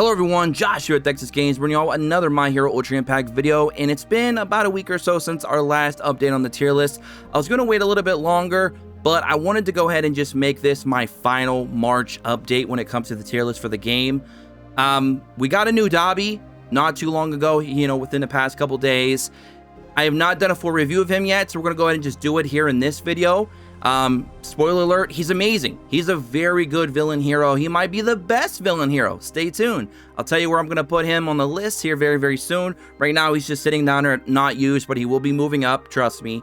Hello everyone, Josh here at Texas Games, bringing y'all another My Hero Ultra Impact video, and it's been about a week or so since our last update on the tier list. I was going to wait a little bit longer, but I wanted to go ahead and just make this my final March update when it comes to the tier list for the game. We got a new Dobby not too long ago, within the past couple days. I have not done a full review of him yet, so we're going to go ahead and just do it here in this video. Spoiler alert, he's amazing. He's a very good villain hero. He might be the best villain hero. Stay tuned. I'll tell you where I'm going to put him on the list here very, very soon. Right now, he's just sitting down there, not used, but he will be moving up, trust me.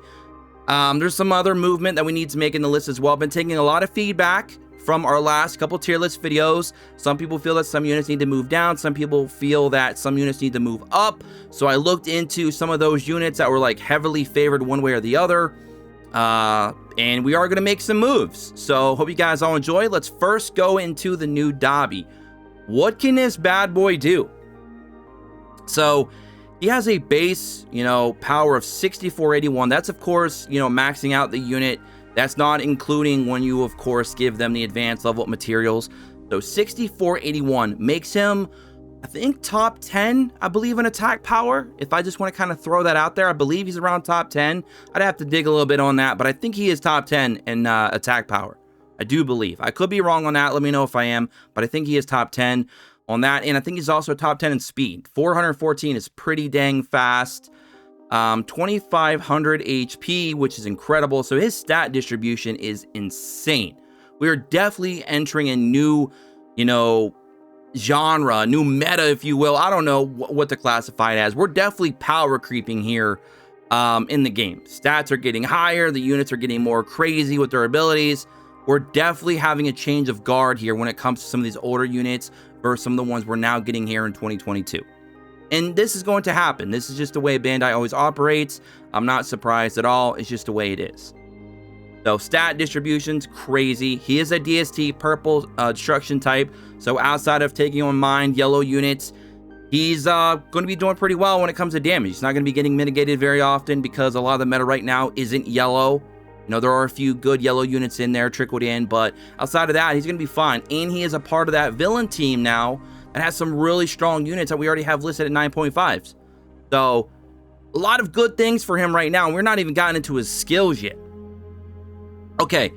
There's some other movement that we need to make in the list as well. I've been taking a lot of feedback from our last couple tier list videos. Some people feel that some units need to move down. Some people feel that some units need to move up. So I looked into some of those units that were like heavily favored one way or the other. And we are going to make some moves. So hope you guys all enjoy. Let's first go into the new Dobby. What can this bad boy do? So he has a base, power of 6481. That's of course, maxing out the unit. That's not including when you, of course, give them the advanced level materials. So 6481 makes him, I think, top 10, I believe, in attack power. If I just want to kind of throw that out there, I believe he's around top 10. I'd have to dig a little bit on that, but I think he is top 10 in attack power. I do believe. I could be wrong on that. Let me know if I am, but I think he is top 10 on that, and I think he's also top 10 in speed. 414 is pretty dang fast. 2500 HP, which is incredible. So his stat distribution is insane. We are definitely entering a new, genre, new meta, if you will. I don't know what to classify it as. We're definitely power creeping here in the game. Stats are getting higher. The units are getting more crazy with their abilities. We're definitely having a change of guard here when it comes to some of these older units versus some of the ones we're now getting here in 2022. And this is going to happen. This is just the way Bandai always operates. I'm not surprised at all. It's just the way it is. So stat distribution's crazy. He is a DST purple destruction type. So outside of taking on mind yellow units, he's going to be doing pretty well when it comes to damage. He's not going to be getting mitigated very often because a lot of the meta right now isn't yellow. There are a few good yellow units in there trickled in, but outside of that, he's going to be fine. And he is a part of that villain team now and has some really strong units that we already have listed at 9.5s. So a lot of good things for him right now. And we're not even gotten into his skills yet. Okay,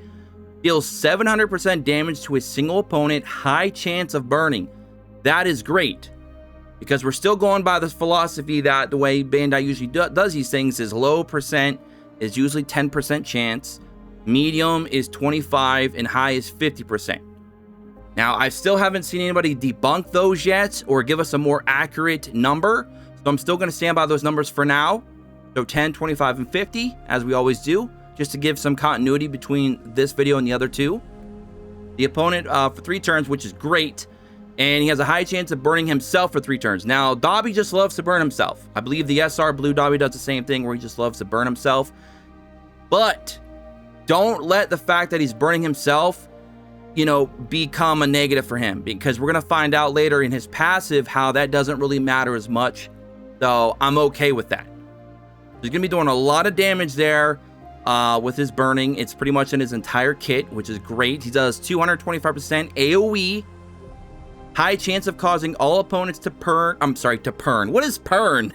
deals 700% damage to a single opponent, high chance of burning. That is great, because we're still going by this philosophy that the way Bandai usually does these things is low percent is usually 10% chance, medium is 25, and high is 50%. Now, I still haven't seen anybody debunk those yet or give us a more accurate number, so I'm still going to stand by those numbers for now. So 10, 25, and 50, as we always do, just to give some continuity between this video and the other two. The opponent for 3 turns, which is great, and he has a high chance of burning himself for 3 turns. Now, Dobby just loves to burn himself. I believe the SR Blue Dobby does the same thing, where he just loves to burn himself. But don't let the fact that he's burning himself, become a negative for him, because we're going to find out later in his passive how that doesn't really matter as much. So I'm okay with that. He's going to be doing a lot of damage there. With his burning, it's pretty much in his entire kit, which is great. He does 225% AoE, high chance of causing all opponents to burn. What is burn?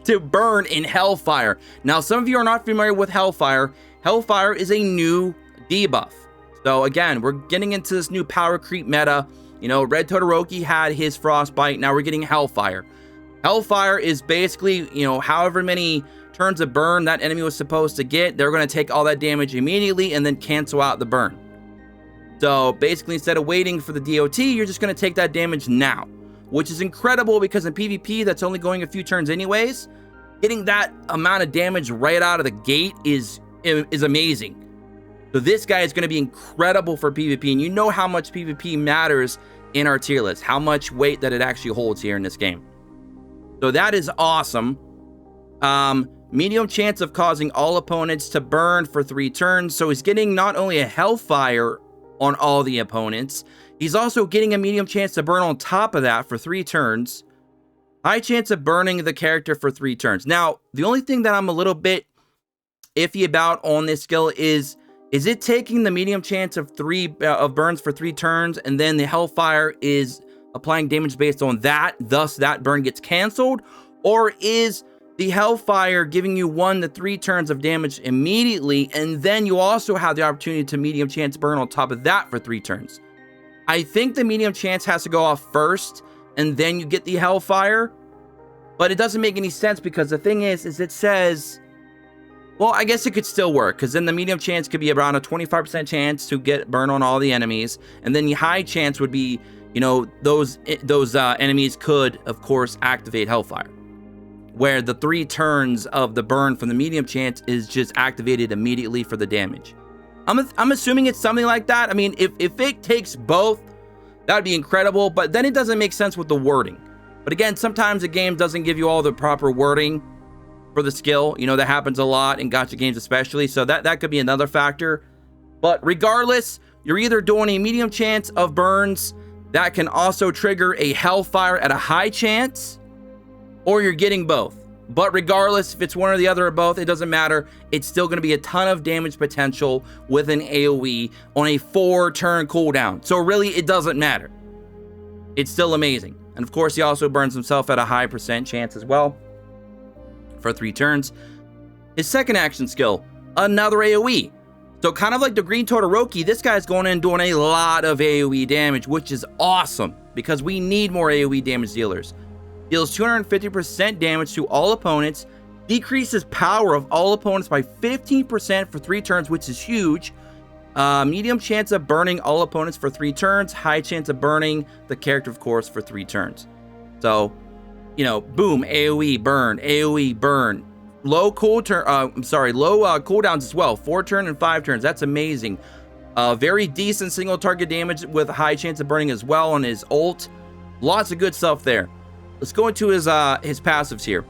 To burn in Hellfire. Now, some of you are not familiar with Hellfire. Hellfire is a new debuff. So again, we're getting into this new power creep meta. Red Todoroki had his Frostbite. Now we're getting Hellfire. Hellfire is basically, however many turns of burn that enemy was supposed to get, they're going to take all that damage immediately and then cancel out the burn. So basically, instead of waiting for the DOT, you're just going to take that damage now, which is incredible because in PvP, that's only going a few turns anyways. Getting that amount of damage right out of the gate is amazing. So this guy is going to be incredible for PvP, and you know how much PvP matters in our tier list, how much weight that it actually holds here in this game. So that is awesome. Medium chance of causing all opponents to burn for 3 turns. So he's getting not only a Hellfire on all the opponents, he's also getting a medium chance to burn on top of that for 3 turns. High chance of burning the character for 3 turns. Now, the only thing that I'm a little bit iffy about on this skill is it taking the medium chance of burns for 3 turns, and then the Hellfire is applying damage based on that, thus that burn gets canceled? Or is the Hellfire giving you 1 to 3 turns of damage immediately, and then you also have the opportunity to medium chance burn on top of that for 3 turns? I think the medium chance has to go off first, and then you get the Hellfire. But it doesn't make any sense, because the thing is it says, well, I guess it could still work, because then the medium chance could be around a 25% chance to get burn on all the enemies, and then the high chance would be, you know, those enemies could, of course, activate Hellfire, where the 3 turns of the burn from the medium chance is just activated immediately for the damage. I'm assuming it's something like that. I mean, if it takes both, that would be incredible, but then it doesn't make sense with the wording. But again, sometimes the game doesn't give you all the proper wording for the skill. You know, that happens a lot in gacha games especially, so that could be another factor. But regardless, you're either doing a medium chance of burns that can also trigger a Hellfire at a high chance, or you're getting both. But regardless, if it's one or the other or both, it doesn't matter. It's still going to be a ton of damage potential with an AoE on a 4-turn cooldown. So really, it doesn't matter. It's still amazing. And of course, he also burns himself at a high percent chance as well for 3 turns. His second action skill, another AoE. So kind of like the Green Todoroki, this guy's going in doing a lot of AoE damage, which is awesome because we need more AoE damage dealers. Deals 250% damage to all opponents, decreases power of all opponents by 15% for 3 turns, which is huge. Medium chance of burning all opponents for 3 turns, high chance of burning the character, of course, for 3 turns. So, you know, boom, AoE burn. Low cooldowns as well, 4 turn and 5 turns. That's amazing. Very decent single target damage with a high chance of burning as well on his ult. Lots of good stuff there. Let's go into his passives here.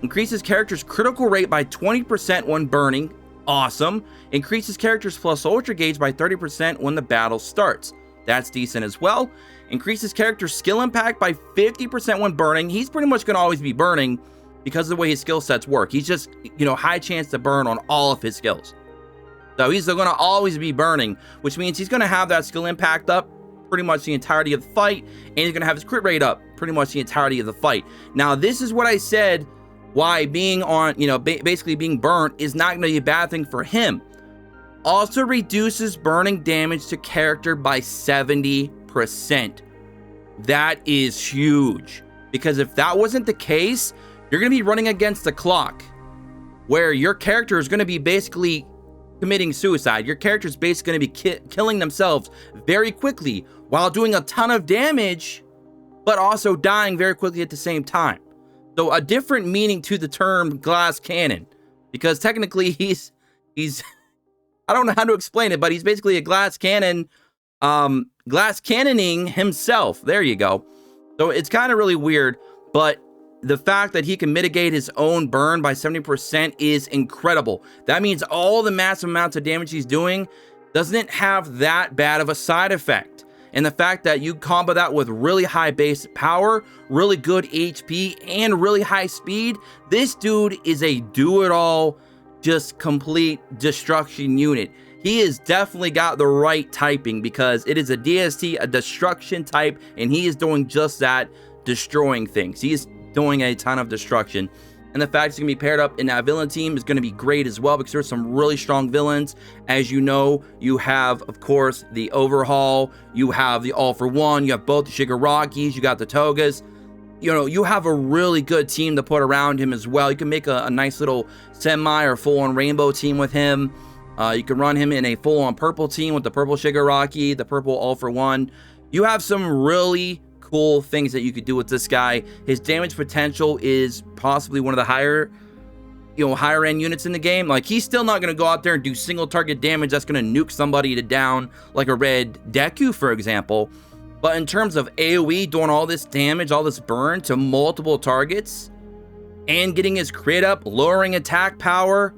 Increases character's critical rate by 20% when burning. Awesome. Increases character's plus ultra gauge by 30% when the battle starts. That's decent as well. Increases character's skill impact by 50% when burning. He's pretty much going to always be burning because of the way his skill sets work. He's just, you know, high chance to burn on all of his skills. So he's going to always be burning, which means he's going to have that skill impact up pretty much the entirety of the fight, and he's going to have his crit rate up pretty much the entirety of the fight. Now, this is what I said, why being on, you know, basically being burnt is not going to be a bad thing for him. Also reduces burning damage to character by 70%. That is huge, because if that wasn't the case, you're going to be running against the clock, where your character is going to be basically committing suicide. Your character is basically going to be killing themselves very quickly while doing a ton of damage, but also dying very quickly at the same time. So a different meaning to the term glass cannon, because technically he's I don't know how to explain it, but he's basically a glass cannon, glass cannoning himself. There you go. So it's kind of really weird, but the fact that he can mitigate his own burn by 70% is incredible. That means all the massive amounts of damage he's doing doesn't have that bad of a side effect. And the fact that you combo that with really high base power, really good HP, and really high speed, this dude is a do-it-all, just complete destruction unit. He has definitely got the right typing, because it is a DST, a destruction type, and he is doing just that, destroying things. He is doing a ton of destruction. And the fact he's going to be paired up in that villain team is going to be great as well, because there's some really strong villains. As you know, you have, of course, the Overhaul, you have the All for One, you have both the Shigarakis, you got the Togas. You know, you have a really good team to put around him as well. You can make a nice little semi or full-on rainbow team with him. You can run him in a full-on purple team with the purple Shigaraki, the purple All for One. You have some really cool things that you could do with this guy. His damage potential is possibly one of the higher end units in the game. Like, he's still not going to go out there and do single target damage that's going to nuke somebody to down, like a red Deku, for example. But in terms of AoE, doing all this damage, all this burn to multiple targets, and getting his crit up, lowering attack power,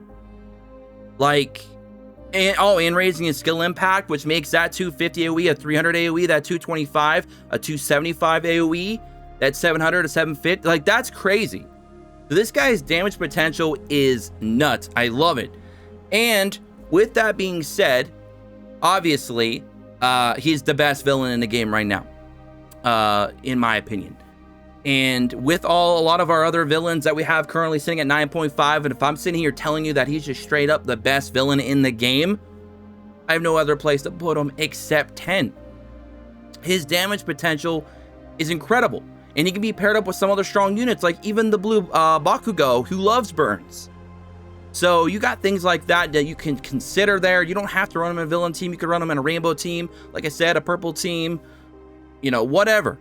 and raising his skill impact, which makes that 250 AoE, a 300 AoE, that 225, a 275 AoE, that 700 to 750. Like, that's crazy. So this guy's damage potential is nuts. I love it. And with that being said, obviously, he's the best villain in the game right now. in my opinion. And with a lot of our other villains that we have currently sitting at 9.5, and if I'm sitting here telling you that he's just straight up the best villain in the game, I have no other place to put him except 10. His damage potential is incredible, and he can be paired up with some other strong units, like even the blue Bakugo, who loves burns. So you got things like that that you can consider there. You don't have to run him in a villain team. You could run him in a rainbow team, like I said, a purple team, you know, whatever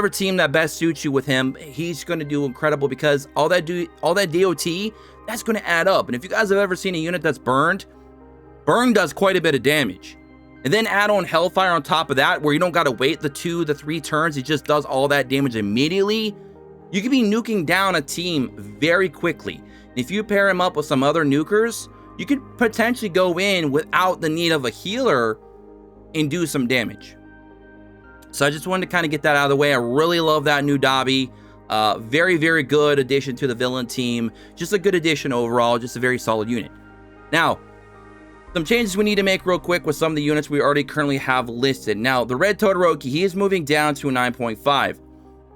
team that best suits you with him. He's going to do incredible, because all that DOT, that's going to add up. And if you guys have ever seen a unit that's burned, burn does quite a bit of damage. And then add on Hellfire on top of that, where you don't got to wait the 2 to 3 turns. It just does all that damage immediately. You could be nuking down a team very quickly. And if you pair him up with some other nukers, you could potentially go in without the need of a healer and do some damage. So I just wanted to kind of get that out of the way. I really love that new Dobby. Very, very good addition to the villain team. Just a good addition overall. Just a very solid unit. Now, some changes we need to make real quick with some of the units we already currently have listed. Now, the Red Todoroki, he is moving down to a 9.5.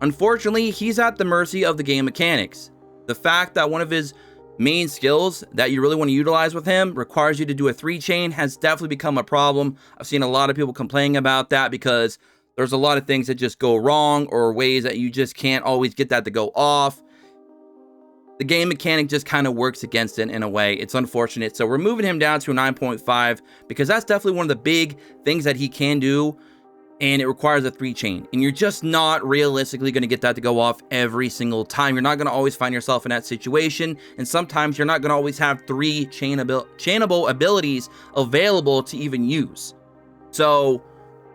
Unfortunately, he's at the mercy of the game mechanics. The fact that one of his main skills that you really want to utilize with him requires you to do a 3-chain has definitely become a problem. I've seen a lot of people complaining about that, because there's a lot of things that just go wrong, or ways that you just can't always get that to go off. The game mechanic just kind of works against it in a way. It's unfortunate. So we're moving him down to a 9.5, because that's definitely one of the big things that he can do. And it requires a 3-chain. And you're just not realistically going to get that to go off every single time. You're not going to always find yourself in that situation. And sometimes you're not going to always have 3 chainable abilities available to even use. So,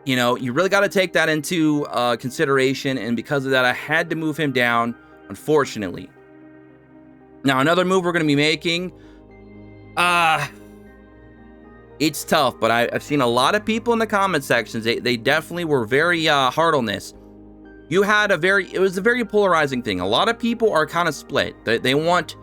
you know, you really got to take that into consideration. And because of that, I had to move him down, unfortunately. Now, another move we're going to be making, it's tough, but I've seen a lot of people in the comment sections. They definitely were very hard on this. It was a very polarizing thing. A lot of people are kind of split. They want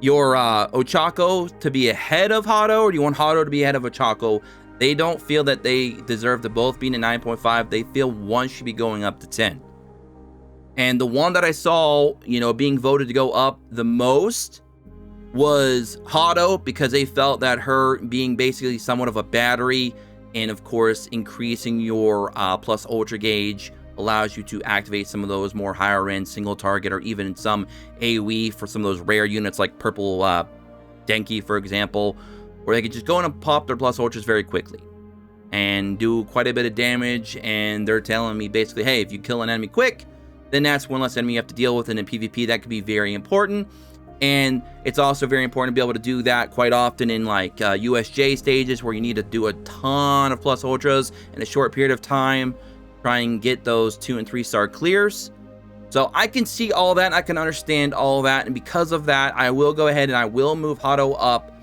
your Ochako to be ahead of Hado, or do you want Hado to be ahead of Ochako? They don't feel that they deserve to both be in a 9.5. They feel one should be going up to 10. And the one that I saw, you know, being voted to go up the most was Hado, because they felt that her being basically somewhat of a battery, and of course increasing your plus ultra gauge allows you to activate some of those more higher end single target, or even some AoE for some of those rare units like Purple Denki, for example, where they could just go in and pop their plus ultras very quickly and do quite a bit of damage. And they're telling me basically, hey, if you kill an enemy quick, then that's one less enemy you have to deal with, and in PvP that could be very important. And it's also very important to be able to do that quite often in like USJ stages, where you need to do a ton of plus ultras in a short period of time, try and get those 2 and 3 star clears. So I can see all that, and I can understand all that, and because of that, I will go ahead and I will move Hado up.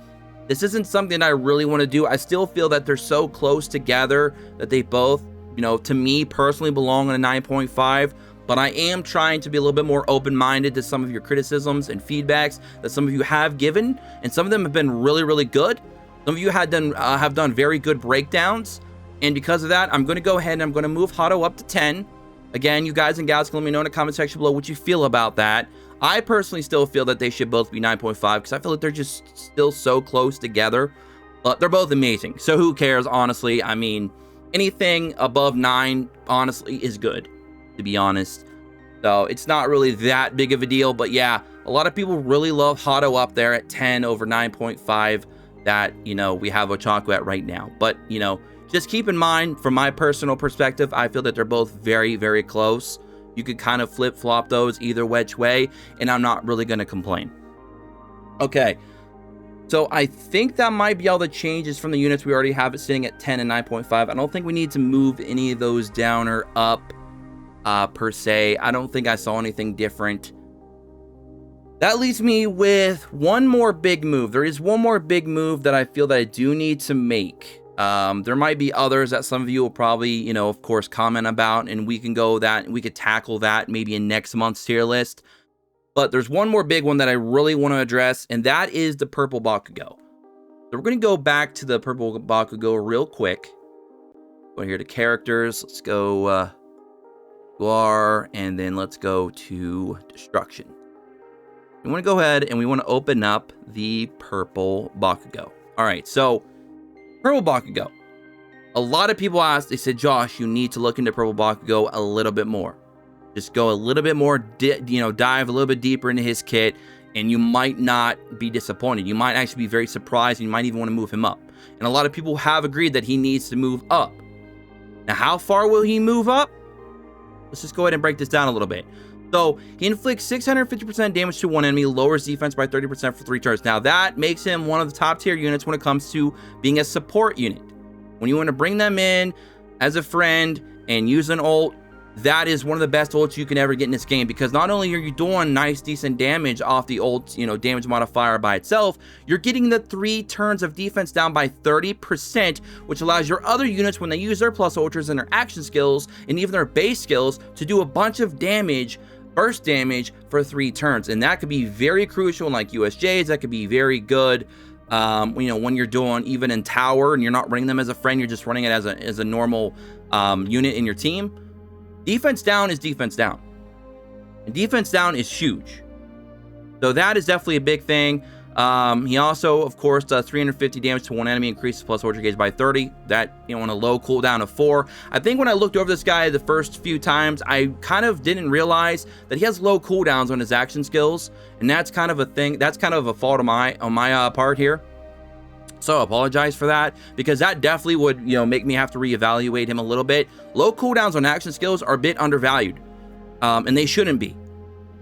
This isn't something I really want to do. I still feel that they're so close together that they both, you know, to me personally belong on a 9.5. But I am trying to be a little bit more open-minded to some of your criticisms and feedbacks that some of you have given, and some of them have been really, really good. Some of you have done very good breakdowns, and because of that, I'm going to go ahead and I'm going to move Hado up to 10. Again, you guys and gals can let me know in the comment section below what you feel about that. I personally still feel that they should both be 9.5, because I feel like they're just still so close together. But they're both amazing, so who cares, honestly? I mean, anything above 9, honestly, is good, to be honest. So it's not really that big of a deal, but yeah, a lot of people really love Hado up there at 10 over 9.5 that, you know, we have Ochako at right now. But, you know, just keep in mind, from my personal perspective, I feel that they're both very, very close. You could kind of flip-flop those either which way, and I'm not really going to complain. Okay, so I think that might be all the changes from the units we already have it sitting at 10 and 9.5. I don't think we need to move any of those down or up. Per se, I don't think I saw anything different. That leaves me with one more big move. There is one more big move that I feel that I do need to make. There might be others that some of you will probably, you know, of course, comment about, and we can go that, we could tackle that maybe in next month's tier list. But there's one more big one that I really want to address, and that is the Purplebot Go. So we're going to go back to the Purplebot Go real quick. Go here to characters. Let's go and then let's go to destruction. We want to go ahead and we want to open up the Purplebot Go. All right, so Purplebot Go. A lot of people asked, they said, Josh, you need to look into Purplebot Go a little bit more. Just go a little bit more, dive a little bit deeper into his kit, and you might not be disappointed. You might actually be very surprised, and you might even want to move him up. And a lot of people have agreed that he needs to move up. Now, how far will he move up? Let's just go ahead and break this down a little bit. So, he inflicts 650% damage to one enemy, lowers defense by 30% for 3 turns. Now, that makes him one of the top tier units when it comes to being a support unit. When you want to bring them in as a friend and use an ult, that is one of the best ults you can ever get in this game, because not only are you doing nice, decent damage off the ult, damage modifier by itself, you're getting the 3 turns of defense down by 30%, which allows your other units, when they use their plus ultras and their action skills and even their base skills, to do a bunch of damage, burst damage for 3 turns. And that could be very crucial in like USJs. That could be very good when you're doing even in tower and you're not running them as a friend, you're just running it as a normal unit in your team. Defense down is defense down, and defense down is huge. So that is definitely a big thing. He also, of course, does 350 damage to one enemy, increases plus ultra gauge by 30. That, on a low cooldown of 4. I think when I looked over this guy the first few times, I kind of didn't realize that he has low cooldowns on his action skills, and that's kind of a thing. That's kind of a fault on my part here. So I apologize for that, because that definitely would, make me have to reevaluate him a little bit. Low cooldowns on action skills are a bit undervalued, and they shouldn't be.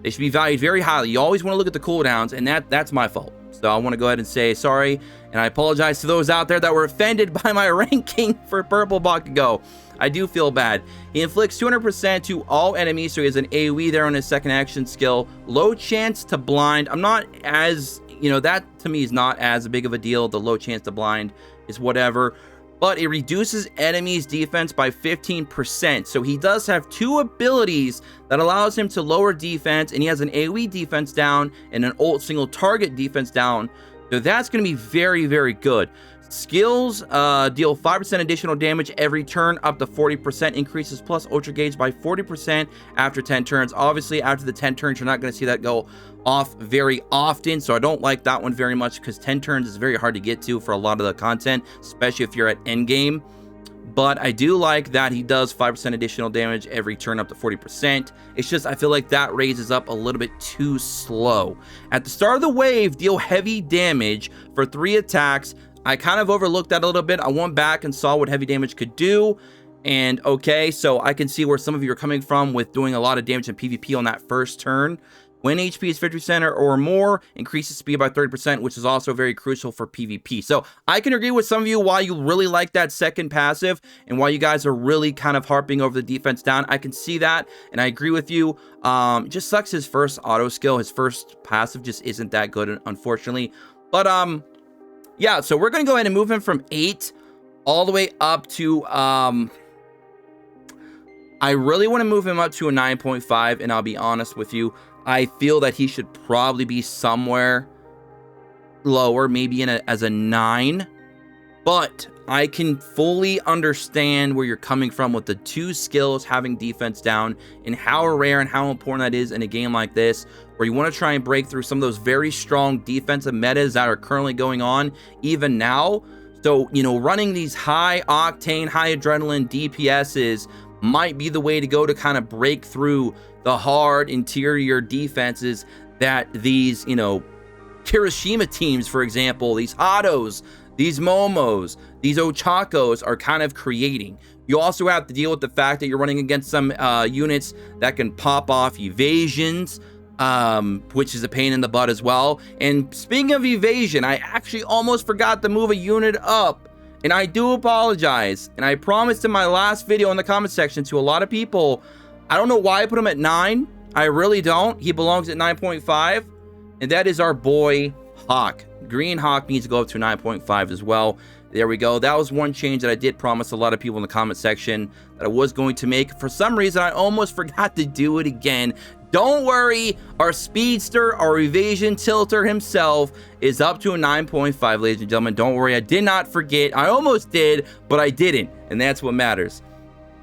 They should be valued very highly. You always want to look at the cooldowns, and that's my fault. So I want to go ahead and say sorry, and I apologize to those out there that were offended by my ranking for Purplebot Go. I do feel bad. He inflicts 200% to all enemies, so he has an AoE there on his second action skill. Low chance to blind. I'm not as... that to me is not as big of a deal. The low chance to blind is whatever, but it reduces enemies defense by 15%. So he does have 2 abilities that allows him to lower defense, and he has an AoE defense down and an ult single target defense down. So that's going to be very, very good. Skills deal 5% additional damage every turn, up to 40%, increases plus ultra gauge by 40% after 10 turns. Obviously, after the 10 turns, you're not going to see that go off very often, so I don't like that one very much, because 10 turns is very hard to get to for a lot of the content, especially if you're at endgame. But I do like that he does 5% additional damage every turn, up to 40%. It's just, I feel like that raises up a little bit too slow. At the start of the wave, deal heavy damage for 3 attacks. I kind of overlooked that a little bit. I went back and saw what heavy damage could do. And okay, so I can see where some of you are coming from with doing a lot of damage in PvP on that first turn. When HP is 50% or more, increases speed by 30%, which is also very crucial for PvP. So I can agree with some of you why you really like that second passive and why you guys are really kind of harping over the defense down. I can see that, and I agree with you. It just sucks his first auto skill, his first passive just isn't that good, unfortunately. But yeah, so we're going to go ahead and move him from 8 all the way up to, I really want to move him up to a 9.5, and I'll be honest with you, I feel that he should probably be somewhere lower, maybe as a 9, but I can fully understand where you're coming from with the 2 skills having defense down, and how rare and how important that is in a game like this, where you want to try and break through some of those very strong defensive metas that are currently going on even now. So, running these high octane, high adrenaline DPSs might be the way to go to kind of break through the hard interior defenses that these, Kirishima teams, for example, these Hados, these Momos, these Ochakos are kind of creating. You also have to deal with the fact that you're running against some units that can pop off evasions, which is a pain in the butt as well. And speaking of evasion, I actually almost forgot to move a unit up, and I do apologize. And I promised in my last video in the comment section to a lot of people, I don't know why I put him at 9. I really don't. He belongs at 9.5, and that is our boy Hawk. Green Hawk needs to go up to 9.5 as well. There we go. That was one change that I did promise a lot of people in the comment section that I was going to make. For some reason, I almost forgot to do it again. Don't worry, our speedster, our evasion tilter himself is up to a 9.5, ladies and gentlemen. Don't worry, I did not forget. I almost did, but I didn't, and that's what matters.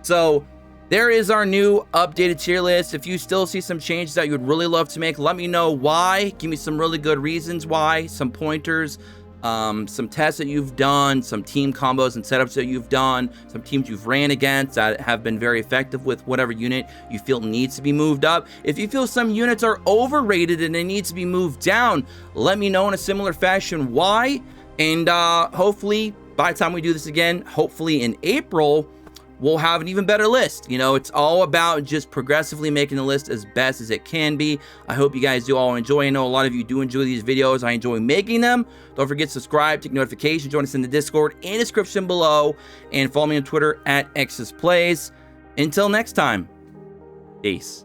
So there is our new updated tier list. If you still see some changes that you would really love to make, let me know why. Give me some really good reasons why, some pointers, some tests that you've done, some team combos and setups that you've done, some teams you've ran against that have been very effective with whatever unit you feel needs to be moved up. If you feel some units are overrated and they need to be moved down, let me know in a similar fashion why. And hopefully by the time we do this again, hopefully in April, we'll have an even better list. You know, it's all about just progressively making the list as best as it can be. I hope you guys do all enjoy. I know a lot of you do enjoy these videos. I enjoy making them. Don't forget to subscribe, take notifications, join us in the Discord in the description below, and follow me on Twitter at XSPlays. Until next time, peace.